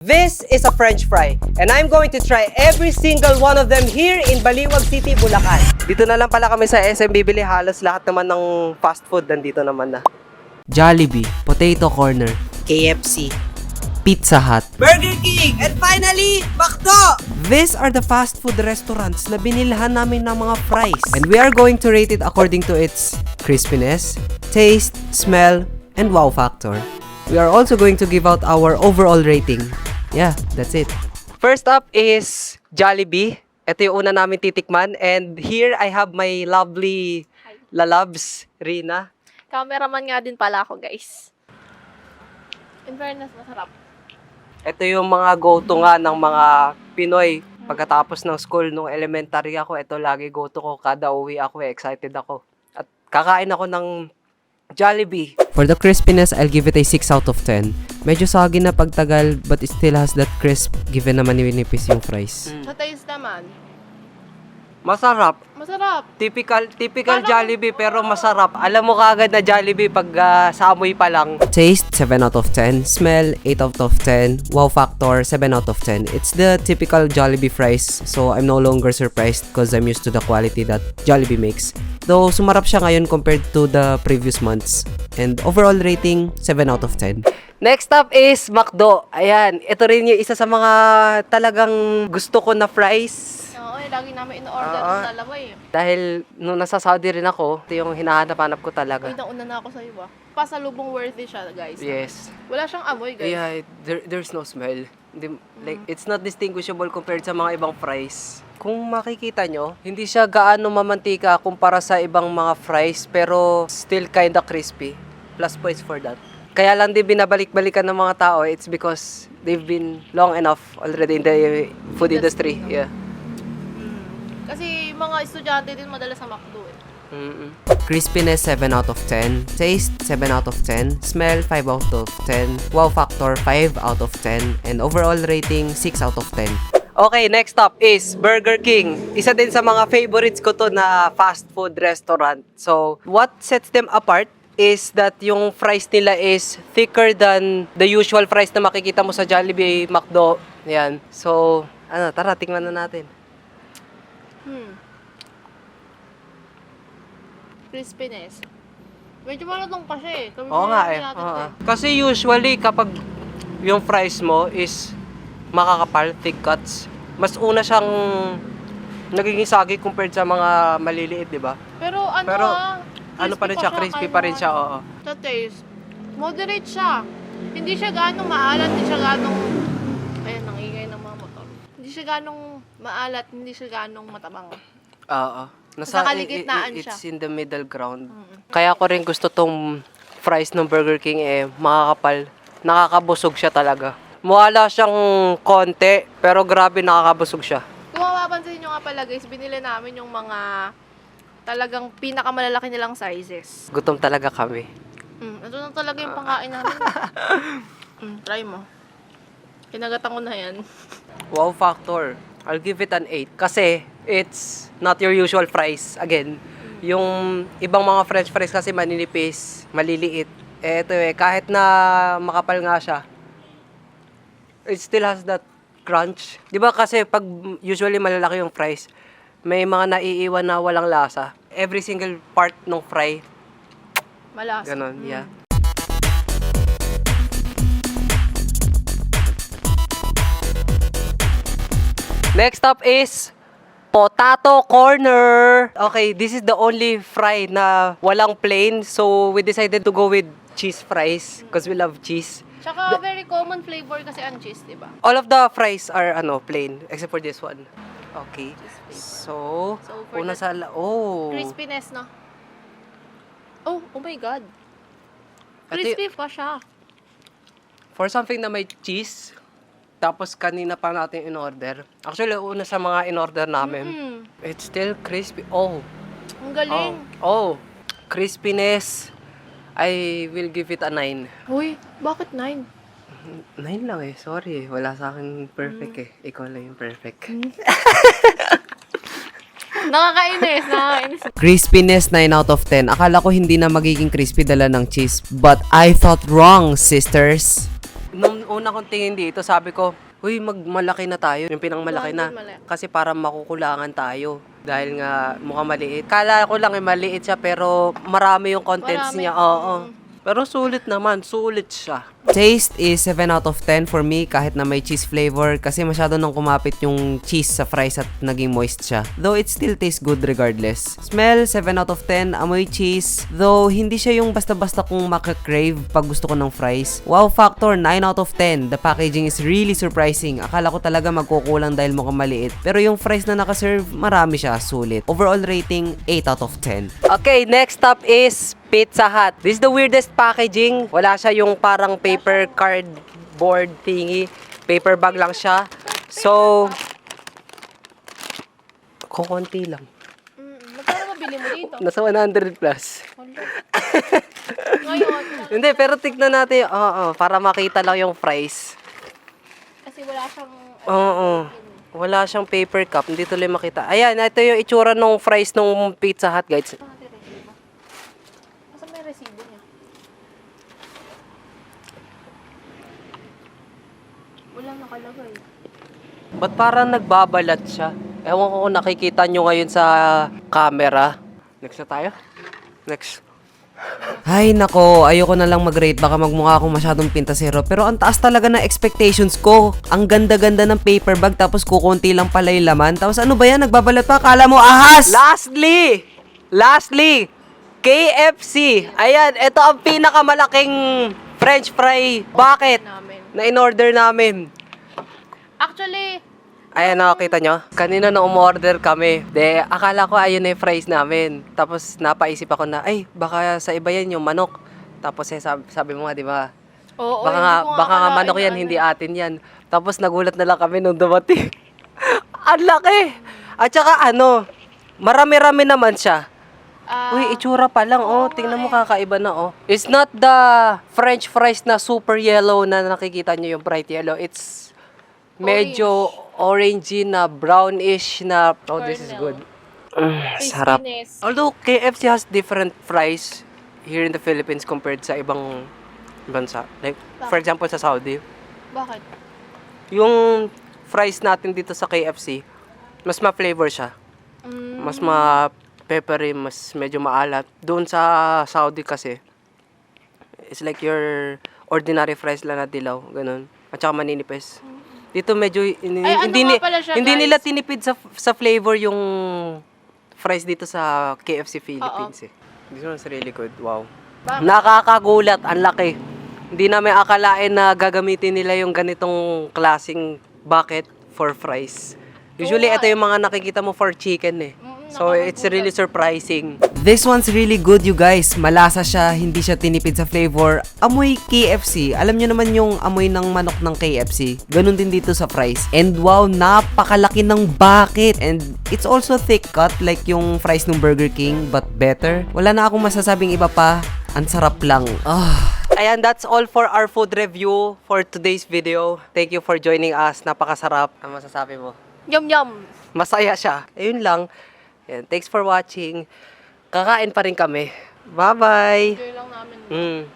This is a French fry, and I'm going to try every single one of them here in Baliwag City, Bulacan. Dito na lang pala kami sa SM bibili, halos lahat naman ng fast food nandito naman na. Jollibee, Potato Corner, KFC, Pizza Hut, Burger King, and finally, McDo! These are the fast food restaurants na binilhan namin ng mga fries. And we are going to rate it according to its crispiness, taste, smell, and wow factor. We are also going to give out our overall rating. Yeah, that's it. First up is Jollibee. Ito yung una namin titikman. And here I have my lovely lalabs, Rina. Cameraman nga din pala ako, guys. In fairness, masarap. Ito yung mga go-to nga ng mga Pinoy. Pagkatapos ng school, nung elementary ako, ito lagi go-to ko. Kada uwi ako, excited ako. At kakain ako ng Jollibee. For the crispiness, I'll give it a 6 out of 10. Medyo soggy na pagtagal, but it still has that crisp given naman ninipis yung fries. Sa taste naman, Masarap. masarap. Typical Parang- Jollibee pero masarap. Alam mo kagad na Jollibee pag sa amoy pa lang. Taste, 7 out of 10. Smell, 8 out of 10. Wow factor, 7 out of 10. It's the typical Jollibee fries, so I'm no longer surprised because I'm used to the quality that Jollibee makes. Though, sumarap siya ngayon compared to the previous months. And overall rating, 7 out of 10. Next up is McDo. Ayan, ito rin yung isa sa mga talagang gusto ko na fries. Oo, lagi namin in-order Oo. ng dalawa eh. Dahil nung nasa Saudi rin ako, ito yung hinahanap-hanap ko Uy, talaga. nauna na ako sa iyo ah. Pasalubong worthy siya, guys. Yes. Wala siyang amoy, guys. Yeah, there's no smell. Like, it's not distinguishable compared sa mga ibang fries. Kung makikita nyo, hindi siya gaano mamantika kumpara sa ibang mga fries, pero still kinda crispy. Plus points for that. Kaya lang din binabalik-balikan ng mga tao, it's because they've been long enough already in the food industry. Yeah. Kasi mga estudyante din madalas sa McDo eh. Mm-mm. Crispiness, 7 out of 10. Taste, 7 out of 10. Smell, 5 out of 10. Wow factor, 5 out of 10. And overall rating, 6 out of 10. Okay, next up is Burger King. Isa din sa mga favorites ko to na fast food restaurant. So, what sets them apart is that yung fries nila is thicker than the usual fries na makikita mo sa Jollibee, McDo. Yan. So, tara, tingnan na natin. Crispiness. Medyo malatong pa siya eh. Oo nga eh. Kasi usually kapag yung fries mo is makakapal, thick cuts, mas una siyang nagiging sagi compared sa mga maliliit, di ba? Pero Pero, ano pa rin siya, crispy pa rin siya, oo. Sa taste, moderate siya. Hindi siya ganong maalat, hindi siya ganong... Ayun, nangingay ng mga motor. Hindi siya ganong maalat, hindi siya ganong matabang. Oo. Sa kaligitnaan siya. It's in the middle ground. Kaya ko rin gusto tong fries ng Burger King makakapal. Nakakabusog siya talaga. Mawala siyang konti, pero grabe nakakabusog siya. Kung mapapansin nyo nga pala guys, binili namin yung mga talagang pinakamalalaki nilang sizes. Gutom talaga kami. Ito na talaga yung pangkain namin. Try mo. Kinagatan ko na yan. Wow factor. I'll give it an 8. Kasi it's not your usual fries. Again, yung ibang mga french fries kasi maninipis, maliliit. Ito kahit na makapal nga siya, it still has that crunch. Di ba kasi pag usually malalaki yung fries, may mga naiiwan na walang lasa. Every single part ng fry, Malasa. ganon, yeah. Next up is Potato Corner. Okay, this is the only fry na walang plain. So, we decided to go with cheese fries because we love cheese. Tsaka very common flavor kasi ang cheese, di ba? All of the fries are plain except for this one. Okay. So, for una the sa crispiness, no? Oh my God. Ito Crispy pa siya. for something na may cheese, tapos kanina pa natin in-order. Actually, una sa mga in-order namin. It's still crispy. Oh. Ang galing. Oh. Crispiness. I will give it a 9. Uy, bakit 9? 9 lang sorry. Wala sa akin perfect Ikaw lang yung perfect. Nakakainis. Crispiness, 9 out of 10. Akala ko hindi na magiging crispy dala ng cheese. But I thought wrong, sisters. Nung una kong tingin dito, sabi ko, uy, magmalaki na tayo. Yung pinangmalaki na. Malaki. Kasi para makukulangan tayo. Dahil nga mukhang maliit. Kala ko lang maliit siya pero marami yung contents Marami. niya. Oo. Pero sulit naman, sulit siya. Taste is 7 out of 10 for me kahit na may cheese flavor kasi masyado nang kumapit yung cheese sa fries at naging moist siya. Though it still tastes good regardless. Smell, 7 out of 10. Amoy cheese. Though hindi siya yung basta-basta kung makakrave pag gusto ko ng fries. Wow factor, 9 out of 10. The packaging is really surprising. Akala ko talaga magkukulang dahil mukhang maliit. Pero yung fries na nakaserve, marami siya, sulit. Overall rating, 8 out of 10. Okay, next up is Pizza Hut. This is the weirdest packaging. Wala siya yung parang paper cardboard thingy. Paper bag lang siya. So, kukunti lang. Magkano mabili mo dito? Nasa 100 plus. Ngayon, Hindi, pero tignan natin. Oo, para makita lang yung fries. kasi wala siyang... Oo. Wala siyang paper cup. Hindi tuloy makita. Ayan, ito yung itsura ng fries ng Pizza Hut, guys. Asan may resibo niya? Wala nakalagay. Ba't parang nagbabalat siya? Ewan ko kung nakikita nyo ngayon sa camera. Next na tayo? Next. Ay nako, ayoko na lang mag-rate, baka magmukha akong masyadong pintasero. Pero ang taas talaga ng expectations ko. Ang ganda-ganda ng paper bag tapos kukunti lang pala yung laman. Tapos ano ba yan, nagbabalat pa, kala mo ahas! Lastly, KFC. Ayan, ito ang pinakamalaking French fry bucket Namin. na in-order namin. Actually, Ayan, nakakita nyo? Kanina na umorder kami. Akala ko ayun na yung fries namin. Tapos napaisip ako na, ay, baka sa iba yan yung manok. Tapos sabi mo nga, di ba? oo, Baka nga manok yan, hindi atin yan. Tapos nagulat na lang kami nung dumating. Ang laki! At saka marami-rami naman siya. Uy, itsura pa lang, tingnan mo, kakaiba na, It's not the French fries na super yellow na nakikita nyo yung bright yellow. It's medyo orangey na brownish na. Oh, this is good. Sarap. Although KFC has different fries here in the Philippines compared sa ibang bansa. Like, for example, sa Saudi. Bakit? Yung fries natin dito sa KFC, mas ma-flavor siya. Mas ma-peppery, mas medyo maalat. Doon sa Saudi kasi, it's like your ordinary fries lang na dilaw. Ganun. At saka maninipis. Dito medyo hindi nila tinipid sa flavor yung fries dito sa KFC Philippines. This one's really good. Wow. Nakakagulat, ang laki. Hindi namin akalain na gagamitin nila yung ganitong klaseng bucket for fries. Usually ito yung mga nakikita mo for chicken So it's really surprising. This one's really good, you guys. Malasa siya, hindi siya tinipid sa flavor. Amoy KFC. Alam nyo naman yung amoy ng manok ng KFC. Ganun din dito sa fries. And wow, napakalaki ng bucket. And it's also thick cut like yung fries ng Burger King, but better. Wala na akong masasabing iba pa. Ang sarap lang. Ayan, that's all for our food review for today's video. Thank you for joining us. Napakasarap. Ano masasabi mo? Yum yum! Masaya siya. Ayun lang. Ayan, thanks for watching. Kakain pa rin kami. Bye-bye! Enjoy lang namin.